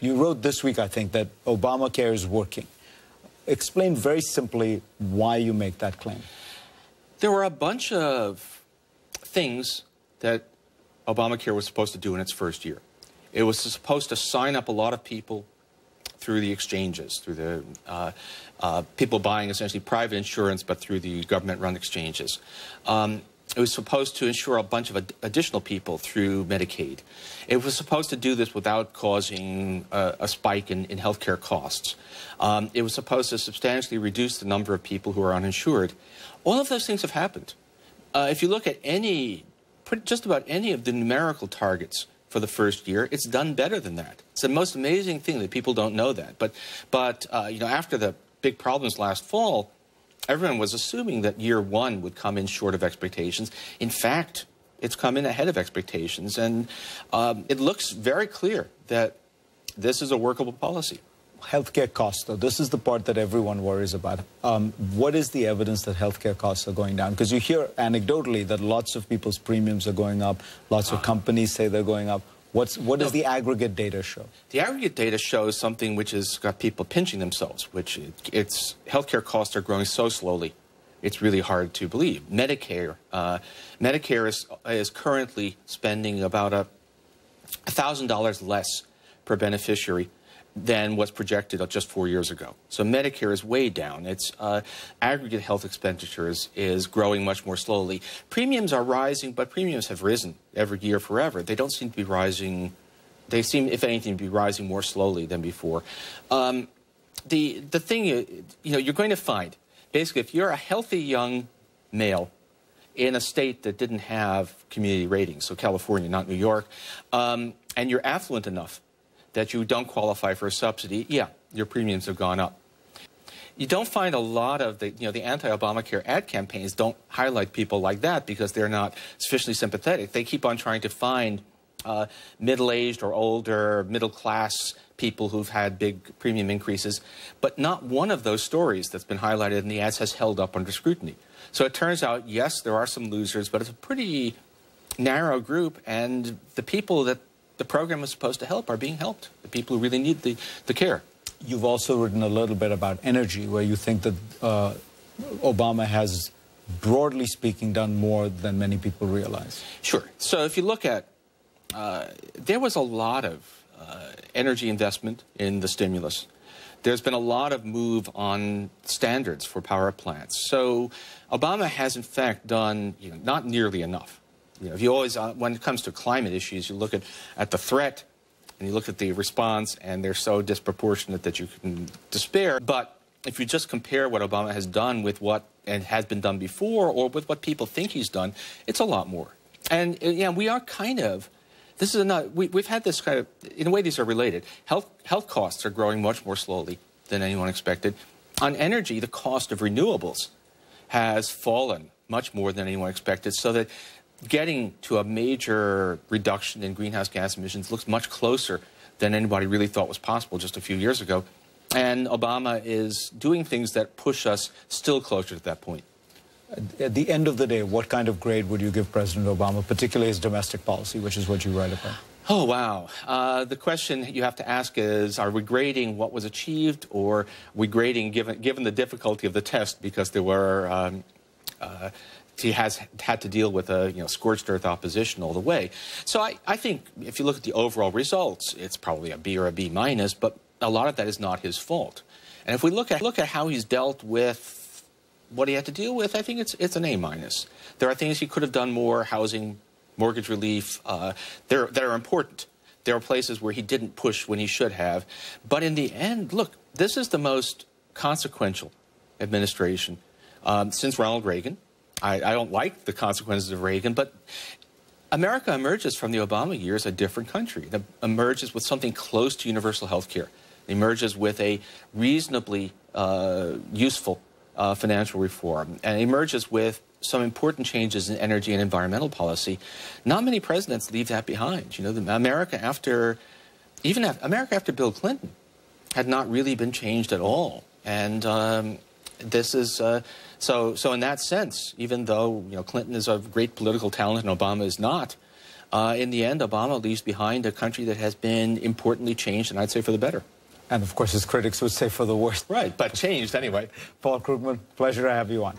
You wrote this week, I think, that Obamacare is working. Explain very simply why you make that claim. There were a bunch of things that Obamacare was supposed to do in its first year. It was supposed to sign up a lot of people through the exchanges, through the people buying essentially private insurance, but through the government-run exchanges. It was supposed to insure a bunch of additional people through Medicaid. It was supposed to do this without causing a spike in healthcare costs. It was supposed to substantially reduce the number of people who are uninsured. All of those things have happened. If you look at just about any of the numerical targets for the first year, it's done better than that. It's the most amazing thing that people don't know that. But you know, after the big problems last fall, everyone was assuming that year one would come in short of expectations. In fact, it's come in ahead of expectations, and it looks very clear that this is a workable policy. Healthcare costs, though, this is the part that everyone worries about. What is the evidence that healthcare costs are going down? Because you hear anecdotally that lots of people's premiums are going up, lots of companies say they're going up. What does the aggregate data show? The aggregate data shows something which has got people pinching themselves, which healthcare costs are growing so slowly, it's really hard to believe. Medicare is currently spending about $1,000 less per beneficiary than was projected just 4 years ago. So Medicare is way down. Its aggregate health expenditures is growing much more slowly. Premiums are rising, but premiums have risen every year forever. They don't seem to be rising. They seem, if anything, to be rising more slowly than before. The thing you're going to find, basically, if you're a healthy young male in a state that didn't have community ratings, so California, not New York, and you're affluent enough that you don't qualify for a subsidy, yeah, your premiums have gone up. You don't find a lot of the anti-Obamacare ad campaigns don't highlight people like that because they're not sufficiently sympathetic. They keep on trying to find middle-aged or older, middle-class people who've had big premium increases, but not one of those stories that's been highlighted in the ads has held up under scrutiny. So it turns out, yes, there are some losers, but it's a pretty narrow group, and the people that the program is supposed to help are being helped, the people who really need the care. You've also written a little bit about energy, where you think that Obama has, broadly speaking, done more than many people realize. Sure. So if you look at, there was a lot of energy investment in the stimulus. There's been a lot of move on standards for power plants. So Obama has, in fact, done not nearly enough. If you always, when it comes to climate issues, you look at the threat and you look at the response, and they're so disproportionate that you can despair. But if you just compare what Obama has done with what has been done before, or with what people think he's done, it's a lot more. And we are kind of, we've had this kind of, in a way these are related. Health costs are growing much more slowly than anyone expected. On energy, the cost of renewables has fallen much more than anyone expected, so that getting to a major reduction in greenhouse gas emissions looks much closer than anybody really thought was possible just a few years ago. And Obama is doing things that push us still closer to that point. At the end of the day, what kind of grade would you give President Obama, particularly his domestic policy, which is what you write about? Oh, wow. The question you have to ask is, are we grading what was achieved, or are we grading given the difficulty of the test, because there were he has had to deal with a scorched earth opposition all the way. So I think if you look at the overall results, it's probably a B or a B minus, but a lot of that is not his fault. And if we look at how he's dealt with what he had to deal with, I think it's an A minus. There are things he could have done more: housing, mortgage relief. That are important. There are places where he didn't push when he should have. But in the end, look, this is the most consequential administration since Ronald Reagan. I don't like the consequences of Reagan, but America emerges from the Obama years a different country. It emerges with something close to universal health care. It emerges with a reasonably useful financial reform, and it emerges with some important changes in energy and environmental policy. Not many presidents leave that behind. America after Bill Clinton had not really been changed at all. And this is so in that sense, even though Clinton is a great political talent and Obama is not, in the end, Obama leaves behind a country that has been importantly changed, and I'd say for the better. And of course, his critics would say for the worst. Right, but changed anyway. Paul Krugman, pleasure to have you on.